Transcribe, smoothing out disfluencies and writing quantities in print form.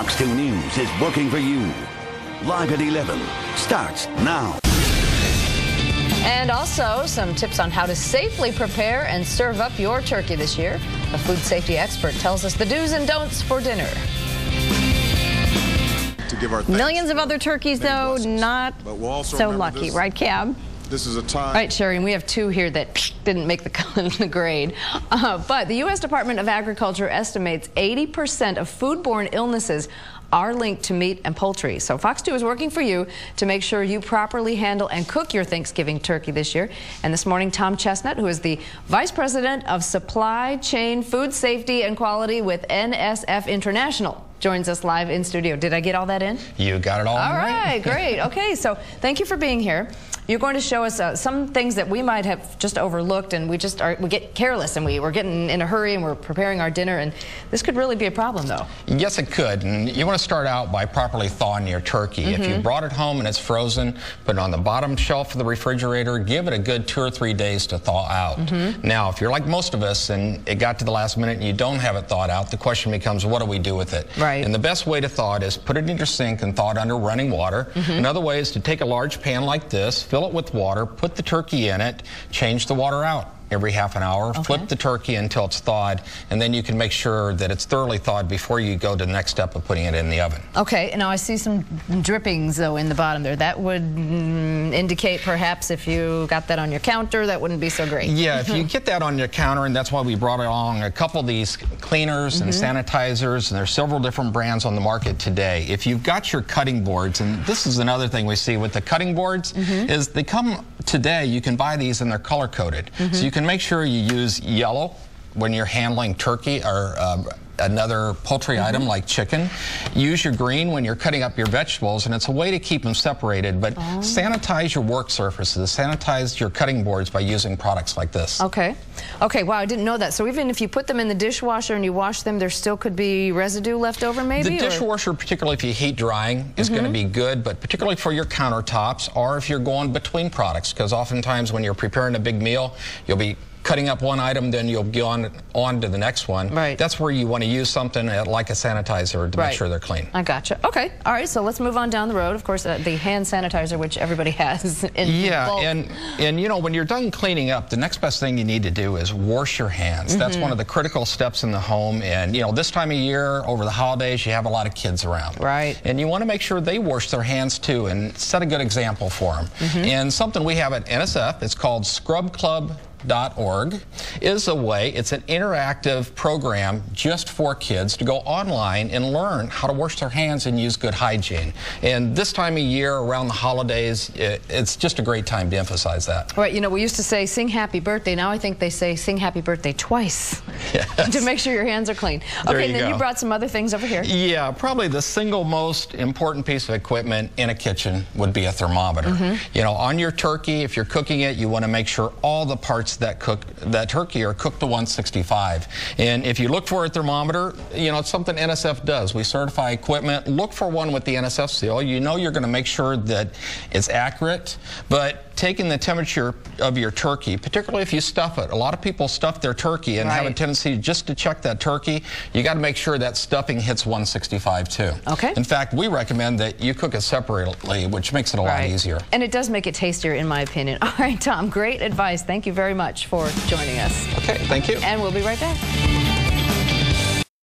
Fox 2 News is working for you. Live at 11 starts now. And also some tips on how to safely prepare and serve up your turkey this year. A food safety expert tells us the do's and don'ts for dinner. Millions of other turkeys, though, not so lucky, right, Cab? This is a time. All right, Sherry, and we have two here that didn't make the grade. But the U.S. Department of Agriculture estimates 80% of foodborne illnesses are linked to meat and poultry. So Fox 2 is working for you to make sure you properly handle and cook your Thanksgiving turkey this year. And this morning, Tom Chestnut, who is the Vice President of Supply Chain Food Safety and Quality with NSF International, joins us live in studio. Did I get all that in? You got it all right. Great. Okay, so thank you for being here. You're going to show us some things that we might have just overlooked, and we get careless, and we're getting in a hurry, and we're preparing our dinner, and this could really be a problem, though. Yes, it could. And you want to start out by properly thawing your turkey. If you brought it home and it's frozen, put it on the bottom shelf of the refrigerator. Give it a good 2 or 3 days to thaw out. Now, if you're like most of us and it got to the last minute and you don't have it thawed out, the question becomes, what do we do with it? Right. And the best way to thaw it is put it in your sink and thaw it under running water. Another way is to take a large pan like this, fill it with water, put the turkey in it, change the water out every half an hour, flip the turkey until it's thawed, and then you can make sure that it's thoroughly thawed before you go to the next step of putting it in the oven. Okay, now I see some drippings, though, in the bottom there. That would indicate perhaps if you got that on your counter, that wouldn't be so great. Yeah, if you get that on your counter, and that's why we brought along a couple of these cleaners and sanitizers, and there's several different brands on the market today. If you've got your cutting boards, and this is another thing we see with the cutting boards, is they come today, you can buy these and they're color-coded. So you can make sure you use yellow when you're handling turkey or another poultry item like chicken. Use your green when you're cutting up your vegetables, and it's a way to keep them separated. But sanitize your work surfaces, sanitize your cutting boards by using products like this. Okay. Okay, wow, I didn't know that. So even if you put them in the dishwasher and you wash them, there still could be residue left over, maybe? The dishwasher, particularly if you heat drying, is going to be good, but particularly for your countertops, or if you're going between products, because oftentimes when you're preparing a big meal, you'll be cutting up one item, then you'll go on to the next one. Right. That's where you want to use something like a sanitizer to make sure they're clean. I gotcha. Okay. All right. So let's move on down the road. Of course, the hand sanitizer, which everybody has. And you know, when you're done cleaning up, the next best thing you need to do is wash your hands. That's one of the critical steps in the home. And you know, this time of year, over the holidays, you have a lot of kids around. Right. And you want to make sure they wash their hands too, and set a good example for them. And something we have at NSF, it's called scrubclub.org, is a way, it's an interactive program just for kids to go online and learn how to wash their hands and use good hygiene. And this time of year, around the holidays, it's just a great time to emphasize that. Right, you know, we used to say sing happy birthday. Now I think they say sing happy birthday twice to make sure your hands are clean. Okay, and then you brought some other things over here. Yeah, probably the single most important piece of equipment in a kitchen would be a thermometer. You know, on your turkey, if you're cooking it, you want to make sure all the parts that cook that turkey are cooked to 165. And if you look for a thermometer, you know, it's something NSF does. We certify equipment. Look for one with the NSF seal. You know you're going to make sure that it's accurate, but taking the temperature of your turkey, particularly if you stuff it. A lot of people stuff their turkey and have a tendency just to check that turkey. You got to make sure that stuffing hits 165 too. Okay. In fact, we recommend that you cook it separately, which makes it a lot easier. And it does make it tastier, in my opinion. All right, Tom, great advice. Thank you very much for joining us. Okay, thank you. And we'll be right back.